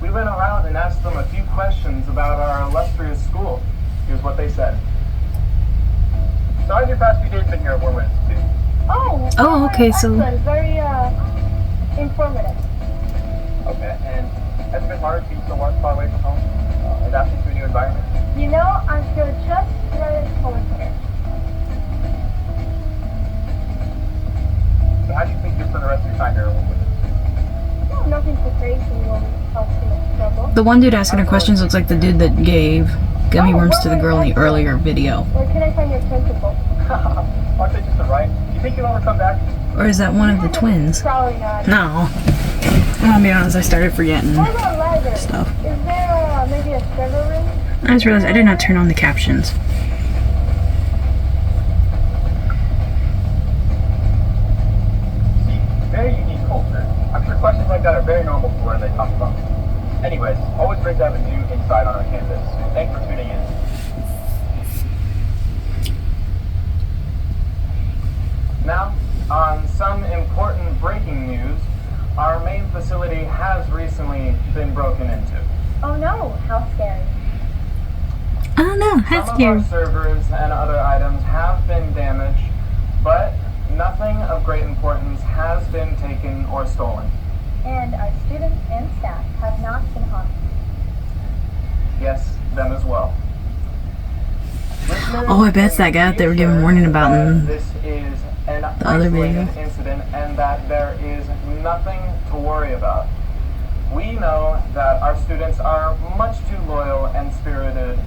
We went around and asked them a few questions about our illustrious school. Here's what they said. So how's your past few days been here at Wormwood Institute? Oh, okay, so- It's very, Informative. Okay, and has it been hard being so far away from home? Adapting to a new environment? You know, I feel just right at home here. So how do you think you'll spend the rest of your time here? No, nothing too crazy. Won't cause too much trouble. The one dude asking her questions looks like the dude that gave gummy worms to the girl in the earlier video. Where can I find your principal? Aren't they just a right? You think you'll ever come back? Or is that one of the twins? Probably not. No. I'll be honest, I started forgetting What about leather? stuff. Is there maybe a server room? I just realized I did not turn on the captions. See, very unique culture. I'm sure questions like that are very normal for where they come from. Anyways, always great to have a new insight on our campus. Thanks for tuning in. Now, on some important breaking news, our main facility has recently been broken into. Oh no, how scary. Oh no, that's Some of scary. our servers and other items have been damaged, but nothing of great importance has been taken or stolen. And our students and staff have not been harmed. Yes, them as well. Oh, I bet it's that guy that they were giving warning about in This is an other video. isolated incident and that there is nothing to worry about. We know that our students are much too loyal and spirited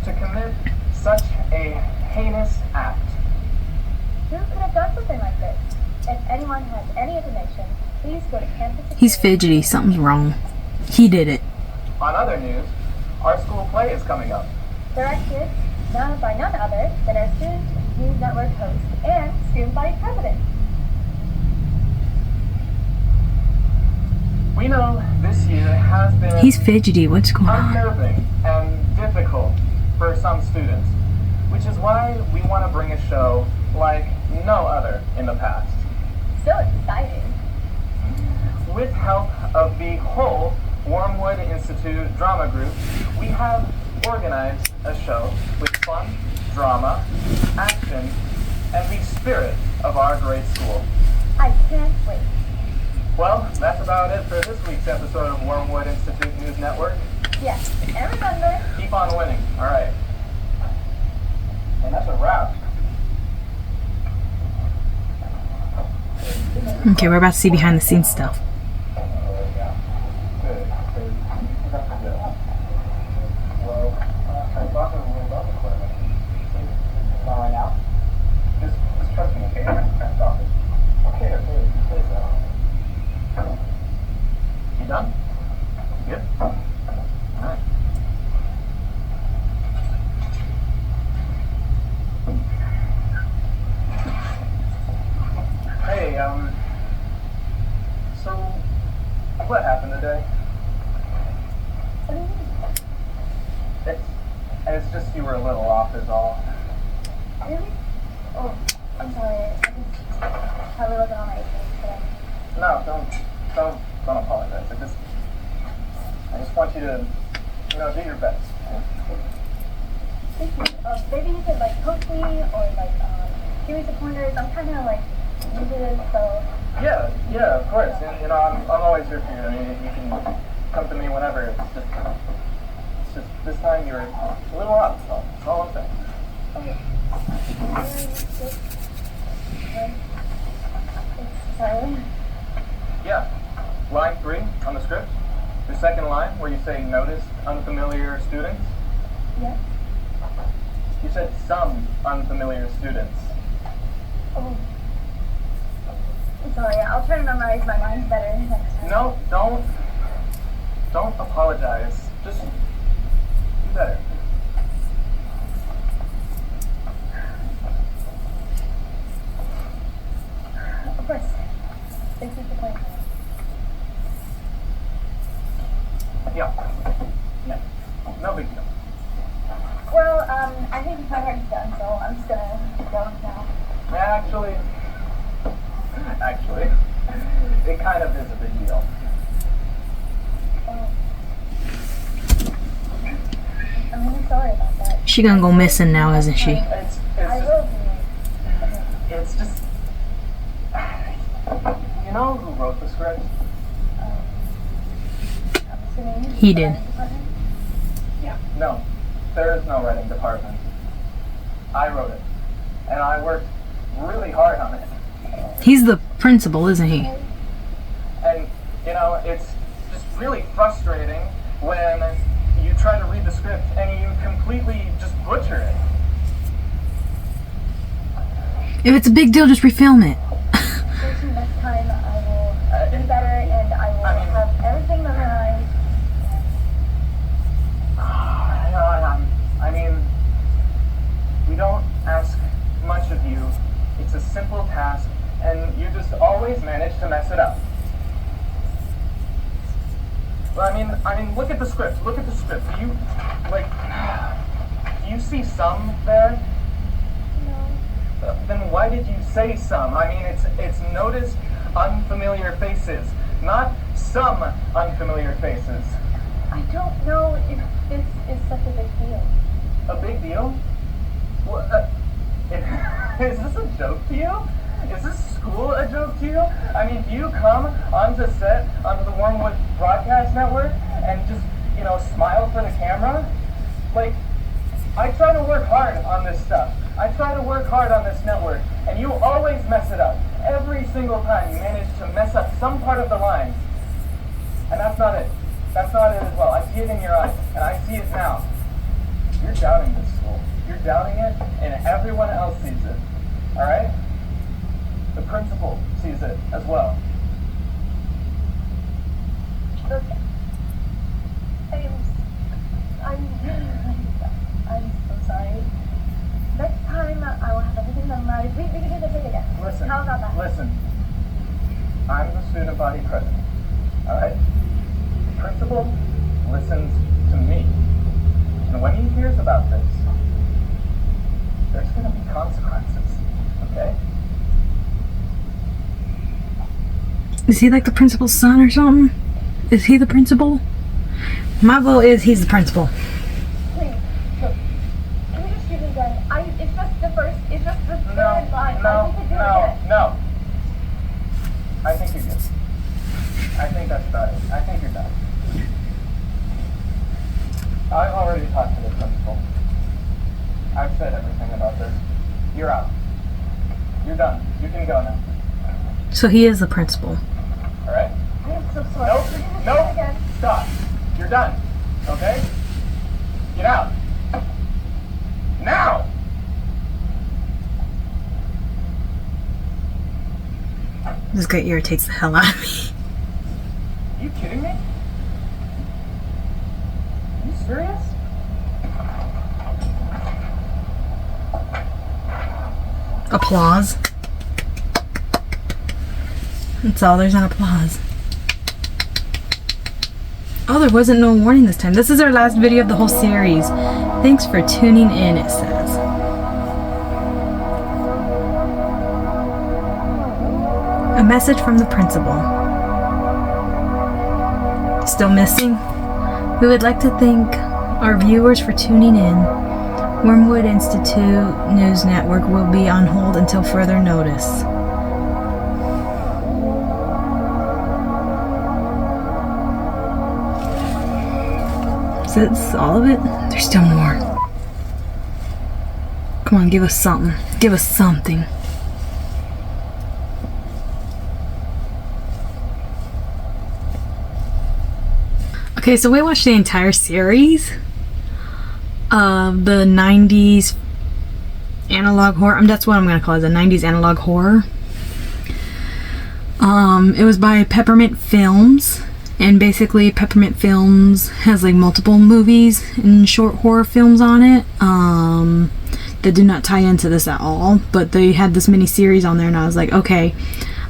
to commit such a heinous act. Who could have done something like this? If anyone has any information, please go to campus. He's fidgety, something's wrong. He did it. On other news, our school play is coming up. Directed by none other than our Student News Network host and student body president. We know this year has been He's fidgety, what's going on? unnerving and difficult for some students, which is why we want to bring a show like no other in the past. So exciting. With help of the whole Wormwood Institute drama group, we have organized a show with fun, drama, action, and the spirit of our great school. I can't wait. Well, that's about it for this week's episode of Wormwood Institute News Network. Yes, and remember, Keep on winning. All right. And that's a wrap. Okay, we're about to see behind the scenes stuff. You done? Good? Alright. Hey, so what happened today? what do you mean? It's just you were a little off is all. Really? Oh, I'm sorry. I just probably wasn't on my game today. No, don't apologize. I just want you to, do your best. Thank you. Maybe you could coach me or give me some pointers. I'm kind of new to this, so. Yeah, of course. And I'm always here for you. I mean, you can come to me whenever. It's just this time you're a little off. That's all I'm saying. Okay. Sorry. Yeah. Line 3 on the script. The second line where you say noticed unfamiliar students. Yes. You said some unfamiliar students. Oh. I'm sorry. I'll try to memorize my lines better next time. No, don't apologize. Just do better. Of course. Thank you for playing. Yeah. No big deal. Well, I think my work's done, so I'm just gonna go now. Actually, it kind of is a big deal. I'm really sorry about that. She gonna go missing now, isn't she? I will be. It's just, you know who wrote the script? He did. Yeah, no. There is no writing department. I wrote it. And I worked really hard on it. He's the principal, isn't he? And, you know, it's just really frustrating when you try to read the script and you completely just butcher it. If it's a big deal, just refilm it. So next time I will do better and I will have everything memorized. I mean, we don't ask much of you. It's a simple task, and you just always manage to mess it up. Well, I mean, look at the script. Look at the script. Do you see some there? No. Then why did you say some? I mean, it's noticed unfamiliar faces, not some unfamiliar faces. I don't know if this is such a big deal. A big deal? What? Is this a joke to you? Is this school a joke to you? I mean, do you come onto set, onto the Wormwood broadcast network, and just, you know, smile for the camera? Like, I try to work hard on this stuff. I try to work hard on this network, and you always mess it up. Every single time you manage to mess up some part of the line. And that's not it. That's not it as well. I see it in your eyes, and I see it now. You're doubting this school. You're doubting it, and everyone else sees it. Alright? The principal sees it as well. Okay. I'm so sorry. Next time I will have everything memorized. We can do the thing again. Listen. How about that? Listen. I'm the student body president. Alright? The principal listens to me. And when he hears about this, there's going to be consequences. Okay? Is he like the principal's son or something? Is he the principal? My vote is he's the principal. Please, look. Can we just shoot it again? It's just the third line. I think we do it again. No. I think you're good. I think that's about it. I think you're done. I've already talked to the principal. I've said everything about this. You're out. You're done. You can go now. So he is the principal. Alright? I am so sorry. Nope. Stop. You're done. Okay? Get out. Now! This guy irritates the hell out of me. Are you kidding me? Are you serious? Applause. That's all, there's an applause. Oh, there wasn't no warning this time. This is our last video of the whole series. Thanks for tuning in, it says. A message from the principal. Still missing? We would like to thank our viewers for tuning in. Wormwood Institute News Network will be on hold until further notice. Is this all of it? There's still more. Come on, give us something. Give us something. Okay, so we watched the entire series of the 90s analog horror. That's what I'm going to call it, the 90s analog horror. It was by Peppermint Films. And basically Peppermint Films has like multiple movies and short horror films on it that do not tie into this at all, but they had this mini series on there and I was like, okay,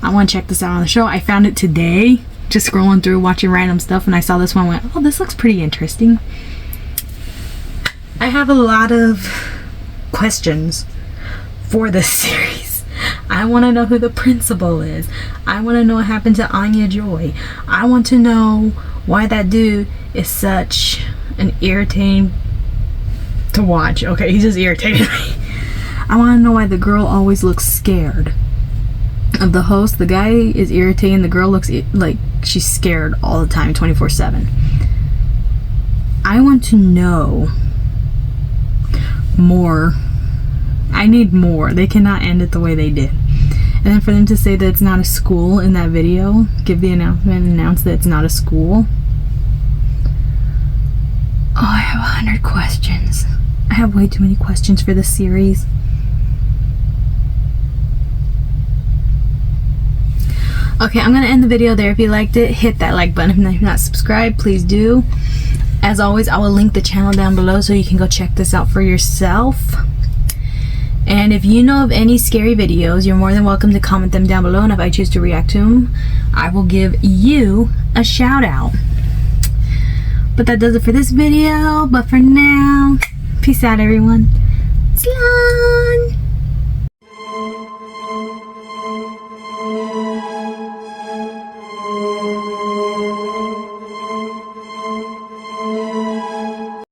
I want to check this out on the show. I found it today, just scrolling through watching random stuff, and I saw this one and went, oh, this looks pretty interesting. I have a lot of questions for this series. I want to know who the principal is. I want to know what happened to Anya Joy. I want to know why that dude is such an irritating to watch. Okay, he's just irritating me. I want to know why the girl always looks scared of the host. The guy is irritating. The girl looks like she's scared all the time, 24/7. I want to know more. I need more. They cannot end it the way they did. And then for them to say that it's not a school in that video, give the announcement and announce that it's not a school. Oh, I have 100 questions. I have way too many questions for this series. Okay, I'm going to end the video there. If you liked it, hit that like button. If you're not subscribed, please do. As always, I will link the channel down below so you can go check this out for yourself. And if you know of any scary videos, you're more than welcome to comment them down below. And if I choose to react to them, I will give you a shout out. But that does it for this video. But for now, peace out, everyone. Slán!